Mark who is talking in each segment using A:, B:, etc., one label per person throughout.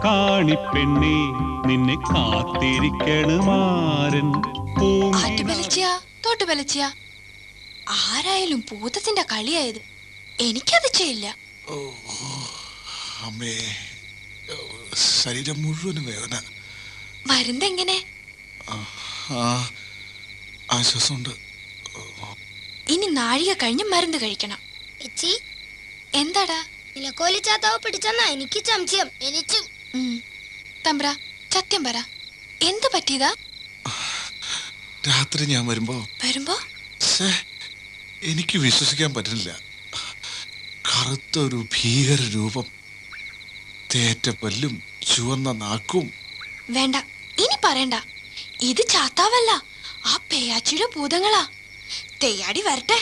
A: കാണിപ്പെണ്ണി നിന്നെ കാത്തിരിക്കണമാരൻ.
B: തോട്ടുപലച്ചിയ ആരായാലും ഭൂതത്തിന്റെ കളിയായത്. എനിക്കത് ചെയ്യില്ല.
C: അമ്മേ, ശരീരം മുഴുവനും വേദന.
B: മരുന്നെങ്ങനെ?
C: ആശ്വാസമുണ്ട്.
B: ഇനി നാഴിക കഴിഞ്ഞ് മരുന്ന് കഴിക്കണം. എന്താടാ
D: നിലക്കോലിച്ചാത്താവ് പിടിച്ചെന്നാ എനിക്ക് സംശയം. എനിക്കും.
B: തമ്പ്ര സത്യം പറ, എന്ത് പറ്റിയതാ?
C: രാത്രി ഞാൻ വരുമ്പോ എനിക്ക് വിശ്വസിക്കാൻ പറ്റുന്നില്ല. കറുത്ത ഒരു ഭീകര രൂപം, തേറ്റ പല്ലും ചുവന്ന നാക്കും.
B: വേണ്ട, ഇനി പറയണ്ട. ഇത് ചാത്താവല്ല, ആ പേയാച്ചിയുടെ ഭൂതങ്ങളാ. തെയ്യാടി വരട്ടെ.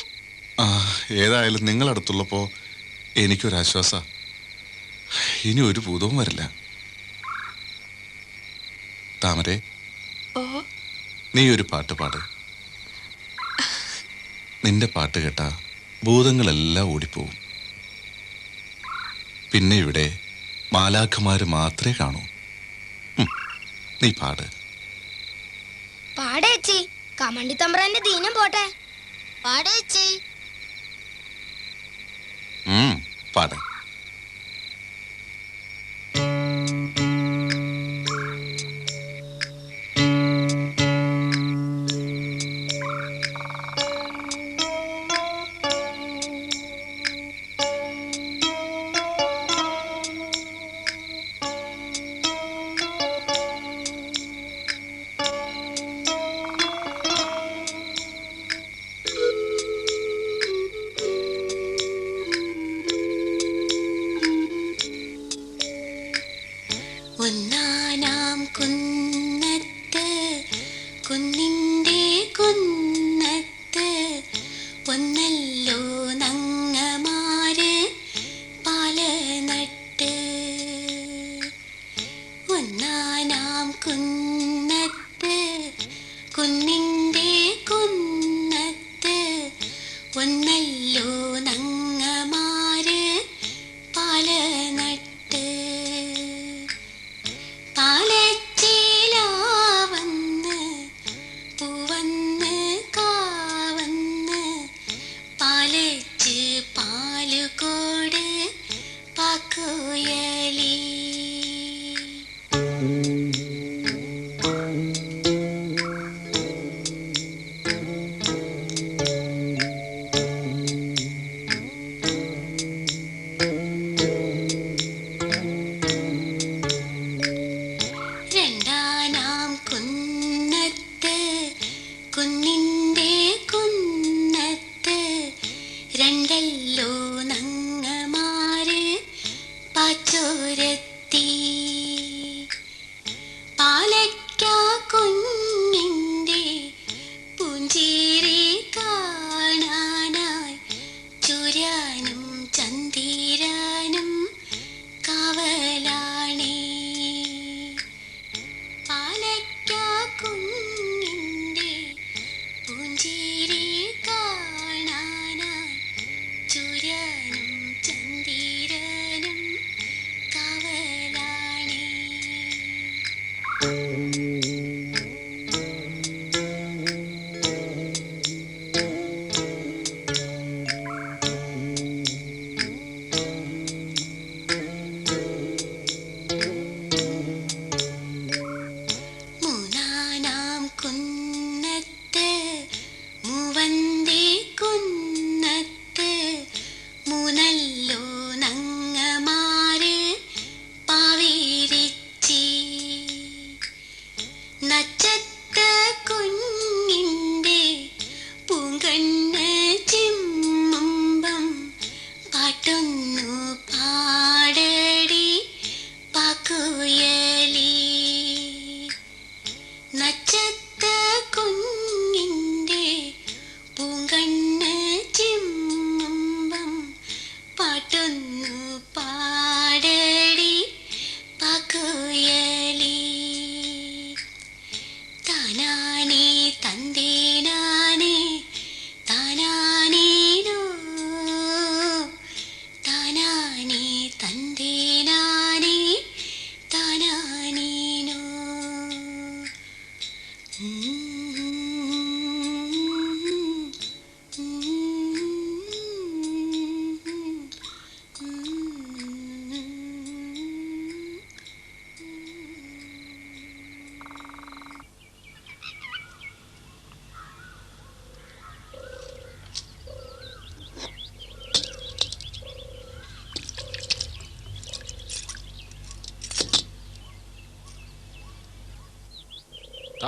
C: ഏതായാലും നിങ്ങളടുത്തുള്ളപ്പോ എനിക്കൊരാശ്വാസ. ഇനി ഒരു ഭൂതവും വരില്ല. താമരേ, നീ ഒരു പാട്ട് പാട്. നിന്റെ പാട്ട് കേട്ടാ ഭൂതങ്ങളെല്ലാം ഓടിപ്പോവും. പിന്നെ ഇവിടെ മാലാഖമാര് മാത്രമേ കാണൂ. നീ പാട്.
D: പാടേച്ചി, കമണ്ടി തമ്പ്രാന്റെ ദീനം പോട്ടെ. പാടേച്ചി.
C: പാട്.
E: ഒന്നാനാം കുന്നത്ത് കുന്നിൻ്റെ കുന്നത്ത് ഒന്നല്ലോ നങ്ങമാര് പാല് നട്ട്. ഒന്നാനാം കുന്നത്ത് കുന്നിൻ്റെ കുന്നത്ത് ഒന്നല്ലോ നങ്ങമാര് പാല് നട്ട്. പാലച്ചേലാവന്ന് പൂവന്ന് കാവന്ന് പാലച്ച് പാലുകോട് പാക്കുയലി. രണ്ടാനാം കുന്നത്ത് കുന്നിൻ്റെ കുന്നത്ത് രണ്ടല്ലോ നങ്ങമാര് പാച്ചോരത്തി. പാലയ്ക്കാ കുഞ്ഞിൻ്റെ പുഞ്ചിരി കാണാനായി ചുരാനും ചന്ദിരാനും കാവലാണേ. പാലയ്ക്കാ കുഞ്ഞിൻ്റെ പുഞ്ചിരി കാണാനായി ചുരാനും ചന്ദിരനും കാവലാണേ. മൂന്നാനാം കുന്നത്ത് മൂവ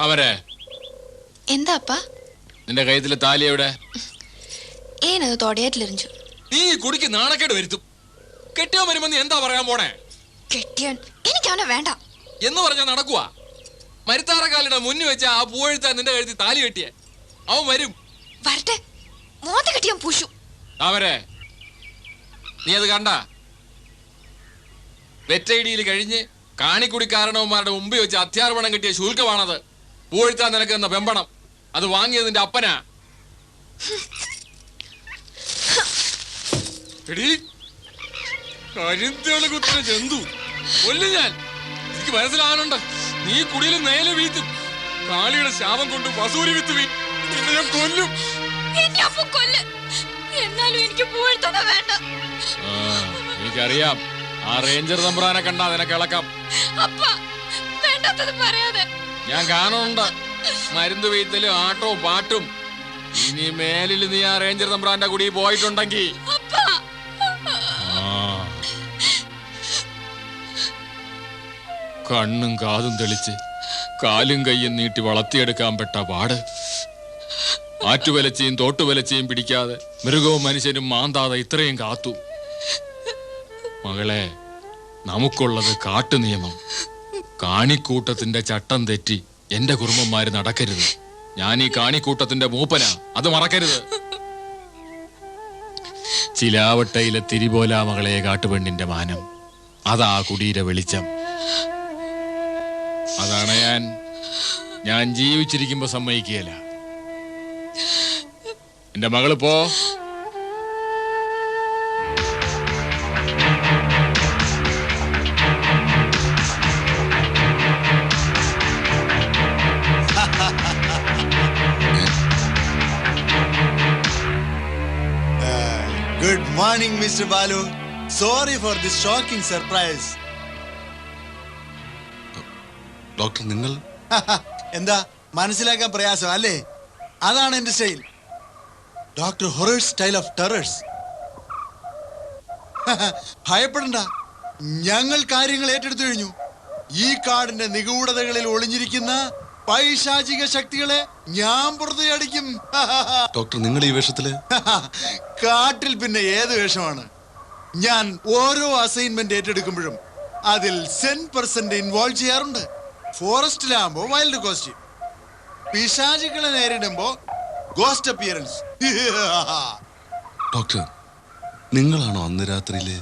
A: അവരെ
B: എന്താ അപ്പ?
A: നിന്റെ കയ്യത്തിലെ താലി എവിടെ?
B: ಏನದು ತೊಡೆಯತ್ಲಿರಿಂಚು
A: നീ ഈ കുടിക്ക് നാണക്കേട് വരുത്തും. കെട്ടിയോ വരുമ്പോ നീ എന്താ പറയാൻ പോണേ?
B: കെട്ടിയൻ എനിക്ക് അവനെ വേണ്ട
A: എന്ന് പറഞ്ഞാ നടക്കുവാ? മരുത്താറക്കാലിയുടെ മുന്നിൽ വെച്ച ആ പൂവെഴുത്താൻ നിന്റെ കഴുത്തി താലി കെട്ടിയേ. അവൻ വരും.
B: വരട്ടെ, മോന്ത കെട്ടിയാൻ പൂശു.
A: അവരെ നീ അത് കണ്ട? വെറ്റൈഡിയിൽ കഴിഞ്ഞ് കാണിക്കുടിക്കാരണവന്മാരുടെ മുമ്പിൽ വെച്ച് അത്യാർപണം കിട്ടിയ ശുൽക്കമാണത്. പൂവെഴുത്താൻ നിനക്ക് എന്ന വെമ്പണം അത് വാങ്ങിയത് നിന്റെ അപ്പനാ. കരിന്തേളുകുത്തുന്ന ജന്തു കൊല്ലും ഞാൻ. എനിക്ക് മനസ്സിലാകാനുണ്ട് നീ കുടിയിൽ നേലെ വീത്തും. കാളിയുടെ ശാപം കൊണ്ട് വസൂരി വിത്ത് വീ നിന്നെ ഞാൻ കൊല്ലും.
B: എന്നെ അപ്പ കൊല്ല്, എന്നാലും എനിക്ക് പൂവെഴുത്തന്നെ വേണ്ട.
A: എനിക്കറിയാം, ആ റേഞ്ചർ തമ്പ്രാനെ കണ്ടാ നിനക്ക് ഇളക്കാം.
B: അപ്പ വേണ്ടാത്തത് പറയാതെ.
A: ഞാൻ കാണുന്നുണ്ട് മരുന്ന് വീത്തലും ആട്ടവും പാട്ടും. ഇനി മേലിൽ നീ ആ റേഞ്ചർ തമ്പ്രാന്റെ കുടി പോയിട്ടുണ്ടെങ്കിൽ കണ്ണും കാതും തെളിച്ച് കാലും കയ്യും നീട്ടി വളർത്തിയെടുക്കാൻ പെട്ട പാട്. ആറ്റുവലച്ചയും തോട്ടുവലച്ചയും പിടിക്കാതെ മൃഗവും മനുഷ്യനും മാന്താതെ ഇത്രയും കാത്തു. മകളെ, നമുക്കുള്ളത് കാട്ടു നിയമം. കാണിക്കൂട്ടത്തിന്റെ ചട്ടം തെറ്റി എന്റെ കുറുമ്പന്മാര് നടക്കരുത്. ഞാൻ ഈ കാണിക്കൂട്ടത്തിന്റെ മൂപ്പനാ, അത് മറക്കരുത്. ചിലാവട്ടയിലെ തിരിപോലാ മകളെ കാട്ടുപെണ്ണിന്റെ മാനം. അതാ കുടീര വെളിച്ചം. അതാണ് ഞാൻ ജീവിച്ചിരിക്കുമ്പോ സമ്മതിക്കുകയില്ല. എന്റെ മകള് പോ.
F: Good morning, Mr. Balu. Sorry for this shocking surprise.
C: Doctor, നിങ്ങൾ
F: എന്താ മനസ്സിലാക്കാൻ പ്രയാസം അല്ലേ? അതാണ് എന്റെ style. Doctor horrors style of terrors. ഭയപ്പെടണ്ട, ഞങ്ങൾ കാര്യങ്ങൾ ഏറ്റെടുത്തു കഴിഞ്ഞു. ഈ കാടിന്റെ നിഗൂഢതകളിൽ ഒളിഞ്ഞിരിക്കുന്ന പൈശാചിക ശക്തികളെ ഞാൻ പുറത്തു അടിക്കും.
C: ഡോക്ടർ, നിങ്ങൾ ഈ വേഷത്തില്
F: കാട്ടിൽ പിന്നെ ഏത് വേഷമാണ്? ഞാൻ ഓരോ അസൈൻമെന്റ് ഏറ്റെടുക്കുമ്പോഴും അതിൽ 10% ഇൻവോൾവ് ചെയ്യാറുണ്ട്. ഫോറസ്റ്റിലാകുമ്പോ വൈൽഡ് കോസ്റ്റ്യൂം, പിശാചുക്കളെ നേരിടുമ്പോ ഗോസ്റ്റ് അപ്പിയറൻസ്.
C: ഡോക്ടർ, നിങ്ങളാണോ അന്ന് രാത്രിയില്?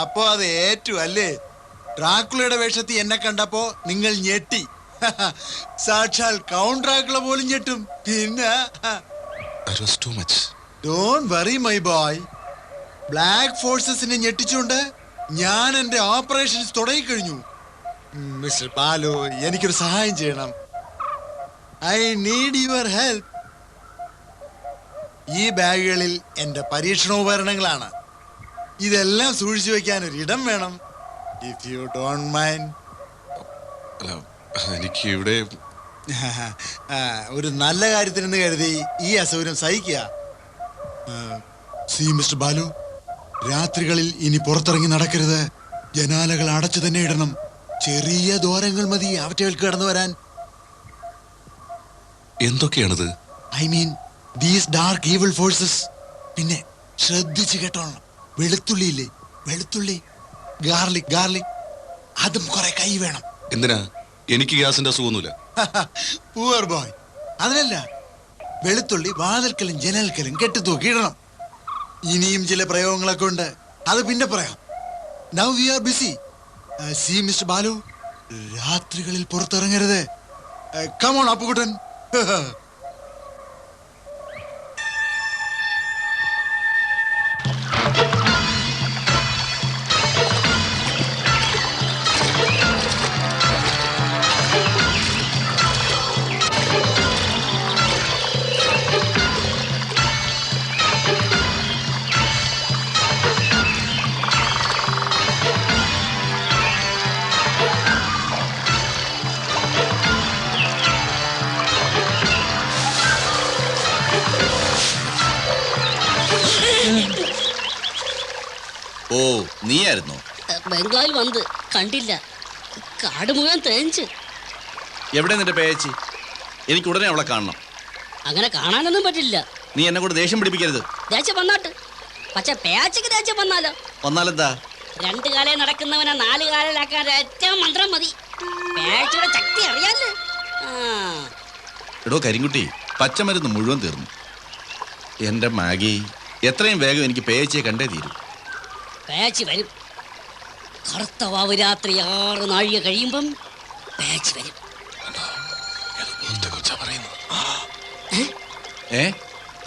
F: അപ്പൊ അത് ഏറ്റു അല്ലേ? ഡ്രാക്കുളയുടെ വേഷത്തിൽ എന്നെ കണ്ടപ്പോ നിങ്ങൾ ഞെട്ടി. സാക്ഷാൽ കൗണ്ട് ഡ്രാക്കുള പോലും ഞെട്ടും. പിന്നെ
C: That was too much.
F: Don't worry my boy. Black ഫോഴ്സസിനെ ഞെട്ടിച്ചുകൊണ്ട് ഞാൻ എന്റെ ഓപ്പറേഷൻസ് തുടങ്ങിക്കഴിഞ്ഞു. മിസ്റ്റർ ബാലു, എനിക്കൊരു സഹായം ചെയ്യണം. I need your help. ഈ ബാഗുകളിൽ എന്റെ പരീക്ഷണോപകരണങ്ങളാണ്. ഇതെല്ലാം സൂക്ഷിച്ചു വെക്കാൻ ഒരു ഇടം വേണം. If you don't mind.
C: അല്ല, എനിക്ക് ഇവിടെ
F: ഒരു നല്ല കാര്യത്തിനെന്ന് കരുതി ഈ അസൗകര്യം സഹിക്കുക. സി മിസ്റ്റർ ബാലു, രാത്രികളിൽ ഇനി പുറത്തിറങ്ങി നടക്കരുത്. ജനാലകൾ അടച്ചു തന്നെ ഇടണം. ചെറിയ ദ്വാരങ്ങൾ മതി അവറ്റകൾക്ക് കടന്നു വരാൻ.
C: എന്തൊക്കെയാണിത്?
F: I mean these dark evil forces. പിന്നെ ശ്രദ്ധിച്ചു കേട്ടോളണം. വെളുത്തുള്ളി ഇല്ലേ, വെളുത്തുള്ളി, ഗാർലിക്, അതും കുറെ കൈ വേണം.
C: എന്തിനാ? എനിക്ക് ഗ്യാസിന്റെ അസുഖമൊന്നുമില്ല.
F: പൂവർ ബോയ്, അതിനല്ല. വെളുത്തുള്ളി വാതിൽക്കലും ജനൽക്കലും കെട്ടിത്തൂക്കിയിടണം. ഇനിയും ചില പ്രയോഗങ്ങളൊക്കെ ഉണ്ട്, അത് പിന്നെ പറയാം. Now we R BC. C mister Balu, രാത്രികളിൽ പുറത്തിറങ്ങരുത്. കമോൺ അപ്പുകുട്ടൻ.
G: ഓ, നീയായിരുന്നോ?
H: ബംഗ്ലാവിൽ വന്ന് കണ്ടില്ല. കാട് മുഴുവൻ തേഞ്ച്.
G: എവിടെ നിന്റെ പേച്ചി? എനിക്ക് ഉടനെ അവളെ കാണണം.
H: അങ്ങനെ കാണാനൊന്നും പറ്റില്ല.
G: നീ എന്നെ കൂടെ ദേഷ്യം പിടിപ്പിക്കരുത്.
H: ദേഷ്യം വന്നാട്ട്, പക്ഷെ പേച്ചക്ക് ദേഷ്യം വന്നാലോ?
G: വന്നാലെന്താ?
H: 2 കാലേ നടക്കുന്നവനെ 4 കാലിലാക്കാൻ ഏറ്റവും മന്ത്രം മതി. പേച്ചയുടെ ശക്തി അറിയാലോ.
G: എടോ കരിങ്കുട്ടി, പച്ചമരുന്ന് മുഴുവൻ തീർന്നു. എന്റെ മാഗി, എത്രയും വേഗം എനിക്ക് പേച്ചിയെ കണ്ടേ തീരും.
H: പേച്ച് വരും. കറുത്ത വാവ് രാത്രി 6 നാഴിക കഴിയുമ്പം പേച്ച് വരും.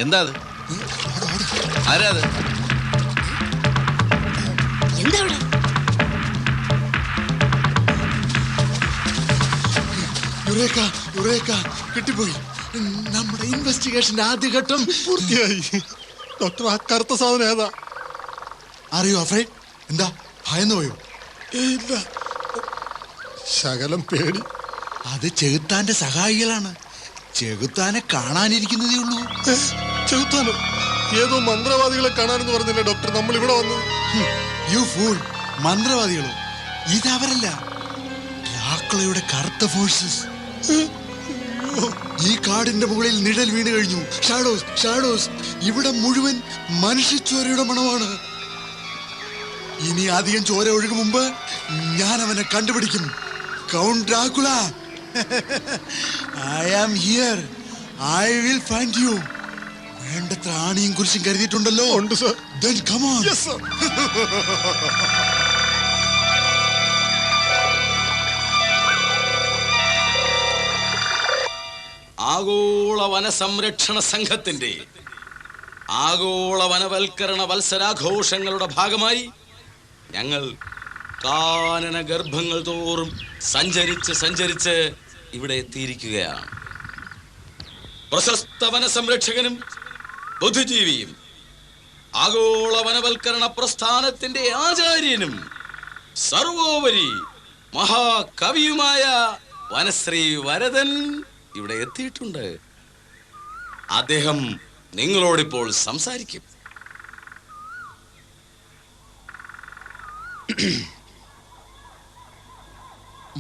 G: എന്താ അത്? ആരാ അത്?
H: എന്താ ഇവിടെ?
F: യുറേക്ക, യുറേക്ക, കിട്ടിപ്പോയി. നമ്മുടെ ഇൻവെസ്റ്റിഗേഷന്റെ ആദ്യഘട്ടം പൂർത്തിയായി. ഡോക്ടർ, ആ കറുത്ത സാധനം ഏതാ? അറിയോ അഫ്രൈഡ്? എന്താ ഭയന്നു പോയോ? ഇല്ല, ശകലം പേടി. അത് ചെകുത്താന്റെ സഹായികളാണ്. ചെകുത്താനെ കാണാനിരിക്കുന്നതേ ഉള്ളൂ. ചെകുത്താനോ? ഏതോ മന്ത്രവാദികളെ കാണാനെന്ന് പറഞ്ഞില്ലേ ഡോക്ടർ നമ്മൾ ഇവിടെ വന്നു? U fool, മന്ത്രവാദികളോ? ഇതവരല്ല, ഡ്രാക്കുളയുടെ കറുത്ത ഫോഴ്സസ്. ഈ കാടിന്റെ മുകളിൽ നിഴൽ വീണ് കഴിഞ്ഞു. Shadows, shadows. ഇവിടെ മുഴുവൻ മനുഷ്യച്ചോരയുടെ മണമാണ്. ഇനി അധികം ചോര ഒഴുകും മുമ്പ് ഞാൻ അവനെ കണ്ടുപിടിക്കും. Count Dracula, I am here. I will find you. വേണ്ടത്ര ആണിയും കുറിച്ചും കരുതിയിട്ടുണ്ടല്ലോ? ഉണ്ട് sir. Then come on. Yes sir.
I: ആഗോള വനസംരക്ഷണ സംഘത്തിന്റെ ആഗോള വനവൽക്കരണ വത്സരാഘോഷങ്ങളുടെ ഭാഗമായി ഞങ്ങൾ കാനന ഗർഭങ്ങൾ തോറും സഞ്ചരിച്ച് ഇവിടെ എത്തിയിരിക്കുകയാണ്. പ്രശസ്ത വനസംരക്ഷകനും ബുദ്ധിജീവിയും ആഗോള വനവൽക്കരണ പ്രസ്ഥാനത്തിന്റെ ആചാര്യനും സർവോപരി മഹാകവിയുമായ വനശ്രീ വരദൻ ഇവിടെ എത്തിയിട്ടുണ്ട്. അദ്ദേഹം നിങ്ങളോടിപ്പോൾ സംസാരിക്കും.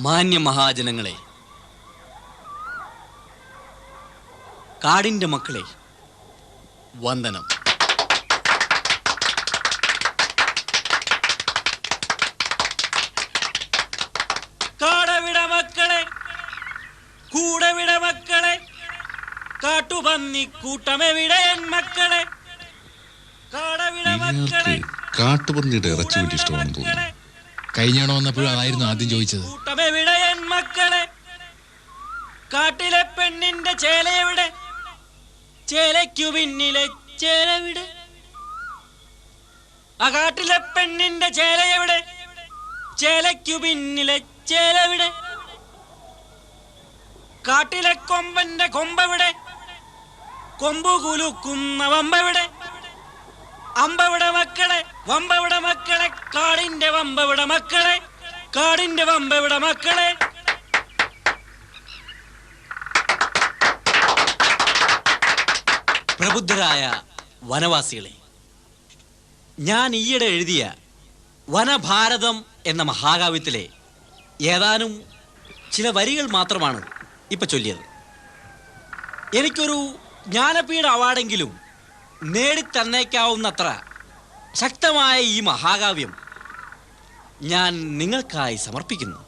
J: മാന്യ മഹാജനങ്ങളെ, കാടിന്റെ മക്കളെ, വന്ദനം. കാടവിട മക്കളെ, കൂടവിട മക്കളെ, കാട്ടുപന്നി കൂട്ടമെവിടെ എൻ മക്കളെ? കാടവിട മക്കളെ,
C: കാട്ടുപന്നിയുടെ ഇറച്ചി വലിയ ഇഷ്ടമാണെന്ന് തോന്നുന്നു.
A: കഴിഞ്ഞാണോ വന്നപ്പോഴും അതായിരുന്നു ആദ്യം ചോദിച്ചത്.
J: കൂട്ടമെവിടെ എൻ മക്കളെ? കാട്ടിലെ പെണ്ണിന്റെ ചേലയെവിടെ? ചേലയ്ക്കു പിന്നിലെ ചേലവിടെ? ആ കാട്ടിലെ പെണ്ണിന്റെ ചേലയെവിടെ? ചേലയ്ക്കു പിന്നിലെ ചേലവിടെ? കാട്ടിലെ കൊമ്പന്റെ കൊമ്പെവിടെ? കൊമ്പു കുലുക്കുന്ന വമ്പെവിടെ? അമ്പവിടെ മക്കളെ, വമ്പവിടെ മക്കളെ, കാടിന്റെ വമ്പവിടെ മക്കളെ, കാടിന്റെ വമ്പവിടെ മക്കളെ. പ്രബുദ്ധരായ വനവാസികളെ, ഞാൻ ഈയിടെ എഴുതിയ വനഭാരതം എന്ന മഹാകാവ്യത്തിലെ ഏതാനും ചില വരികൾ മാത്രമാണ് ഇപ്പൊ ചൊല്ലിയത്. എനിക്കൊരു ജ്ഞാനപീഠ അവാർഡെങ്കിലും നേടിത്തന്നേക്കാവുന്നത്ര ശക്തമായ ഈ മഹാകാവ്യം ഞാൻ നിങ്ങൾക്കായി സമർപ്പിക്കുന്നു.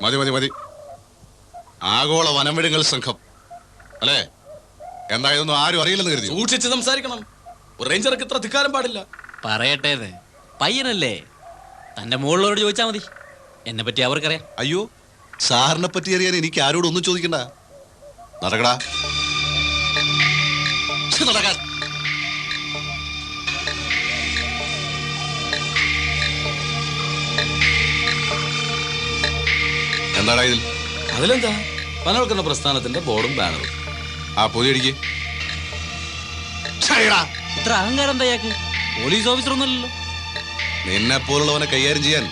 C: മതി മതി മതി. ആഗോള വനംവിടുങ്ങൽ സംഘം അല്ലേ? എന്തായതൊന്നും ആരും അറിയില്ലെന്ന് കരുതി.
I: സൂക്ഷിച്ച് സംസാരിക്കണം. ഒരു റേഞ്ചർക്ക് ഇത്ര അധികാരം പാടില്ല.
J: പറയട്ടേന്ന്, പയ്യനല്ലേ, തന്റെ മുകളിലോട് ചോദിച്ചാ മതി. എന്നെ പറ്റി അവർക്കറിയാം.
C: അയ്യോ, സാറിനെ പറ്റി അറിയാൻ എനിക്ക് ആരോടും ഒന്നും ചോദിക്കണ്ട. നടക്കടാ, നടക്കാൻ. എന്താടാ ഇതിൽ?
I: അതിലെന്താ, വനവൽക്കരണ പ്രസ്ഥാനത്തിന്റെ ബോർഡും ബാനറും.
C: ആ പൊതി അടിക്ക്.
J: ഇത്ര അഹങ്കാരം എന്താ ഇയാൾക്ക്? പോലീസ് ഓഫീസർ ഒന്നുമല്ലല്ലോ.
C: നിന്നെ പോലുള്ളവനെ കൈകാര്യം ചെയ്യാൻ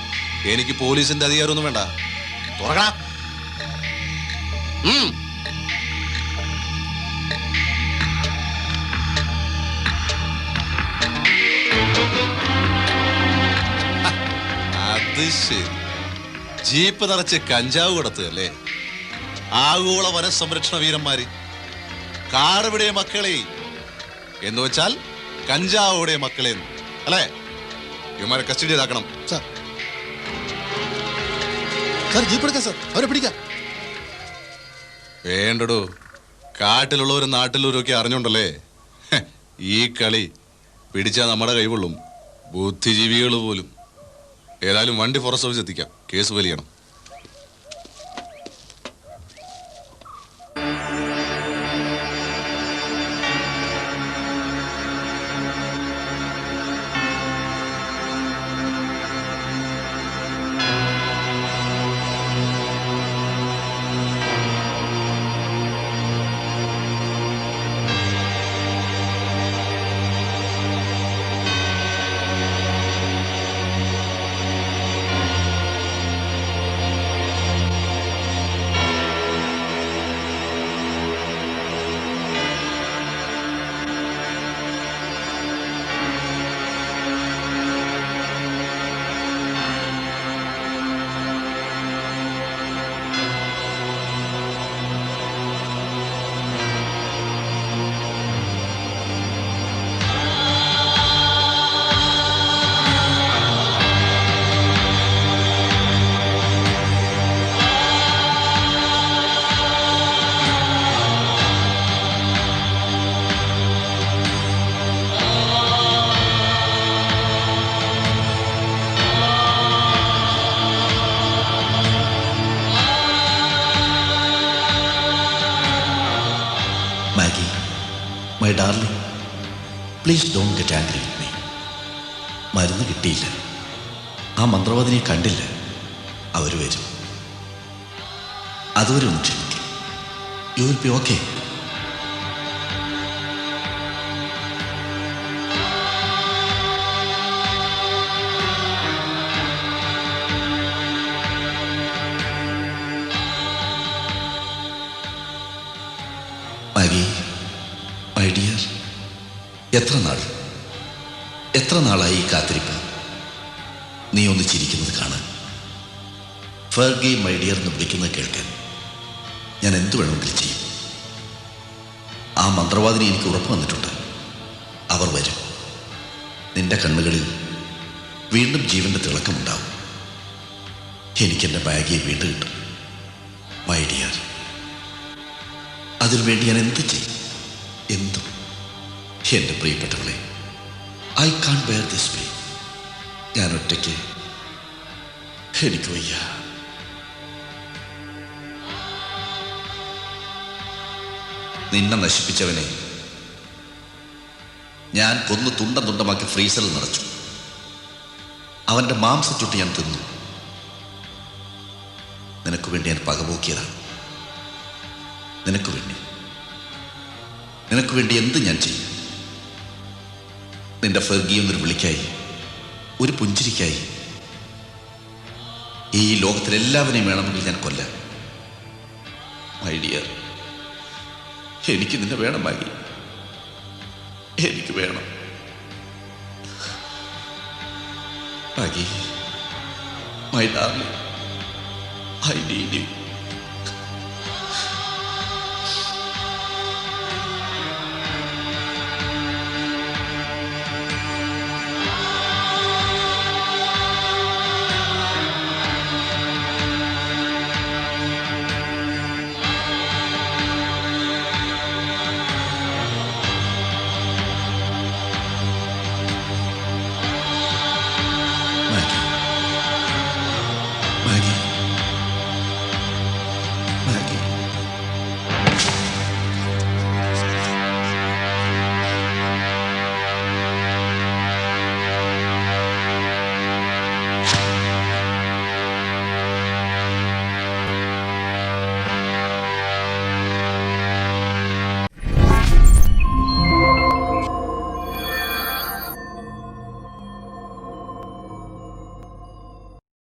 C: എനിക്ക് പോലീസിന്റെ അധികാരമൊന്നും വേണ്ട. തുറക്കടാ. ഉം. അത് ശരി, ജീപ്പ് നിറച്ച് കഞ്ചാവ് കൊടുത്തല്ലേ ആഗോള വനസംരക്ഷണ വീരന്മാര്. കാടവിടെ മക്കളെ എന്ന് വെച്ചാൽ കഞ്ചാവുടെ മക്കളെ അല്ലേ? ഇവന്മാരെ കസ്റ്റഡിയിലാക്കണം.
F: അവരെ പിടിക്കാം.
C: വേണ്ടടോ, കാട്ടിലുള്ളവരും നാട്ടിലുള്ളവരും ഒക്കെ അറിഞ്ഞോണ്ടല്ലേ ഈ കളി പിടിച്ചാൽ നമ്മുടെ കൈകൊള്ളും, ബുദ്ധിജീവികൾ പോലും. ഏതായാലും വണ്ടി ഫോറസ്റ്റ് ഓഫീസ് എത്തിക്കാം, case വലിയണം.
G: Maggie, my darling, please don't get angry with me. മരുന്ന് കിട്ടിയില്ല, ആ മന്ത്രവാദിനെ കണ്ടില്ല. അവർ വരും, അതുവരെ ഒന്ന് ക്ഷമിക്കും. You will be okay. Maggi, my dear, എത്ര നാളായി ഈ കാത്തിരിപ്പ്. നീ ഒന്ന് ചിരിക്കുന്നത് കാണാൻ, ഫെർഗി മൈ ഡിയർ എന്ന് വിളിക്കുന്നത് കേൾക്കാൻ ഞാൻ എന്തു വേണമെങ്കിലും ചെയ്യും. ആ മന്ത്രവാദിനി എനിക്ക് ഉറപ്പ് വന്നിട്ടുണ്ട്, അവർ വരും. നിന്റെ കണ്ണുകളിൽ വീണ്ടും ജീവന്റെ തിളക്കമുണ്ടാവും. എനിക്കെൻ്റെ മാഗിയെ വീണ്ടും കിട്ടും മൈ ഡിയർ. അതിനുവേണ്ടി ഞാൻ എന്ത് ചെയ്യും, എന്തും. എൻ്റെ പ്രിയപ്പെട്ടവളെ, I can't bear this pain. ഞാൻ ഒറ്റയ്ക്ക്, എനിക്ക് വയ്യ. നിന്നെ നശിപ്പിച്ചവനെ ഞാൻ കൊന്നു തുണ്ടം തുണ്ടമാക്കി ഫ്രീസറിൽ നിറച്ചു. അവൻ്റെ മാംസച്ചുട്ടി ഞാൻ തിന്നു. നിനക്ക് വേണ്ടി ഞാൻ പകപോക്കിയതാണ്. നിനക്ക് വേണ്ടി എന്ത് ഞാൻ ചെയ്യും. നിന്റെ ഫെർഗിയെന്നൊരു വിളിക്കായി, ഒരു പുഞ്ചിരിക്കായി, ഈ ലോകത്തിലെല്ലാവരെയും വേണമെങ്കിൽ ഞാൻ കൊല്ലാം. മൈ ഡിയർ, എനിക്ക് നിന്നെ വേണം മാഗി, എനിക്ക് വേണം Maggi, my darling, I need you. Maggie.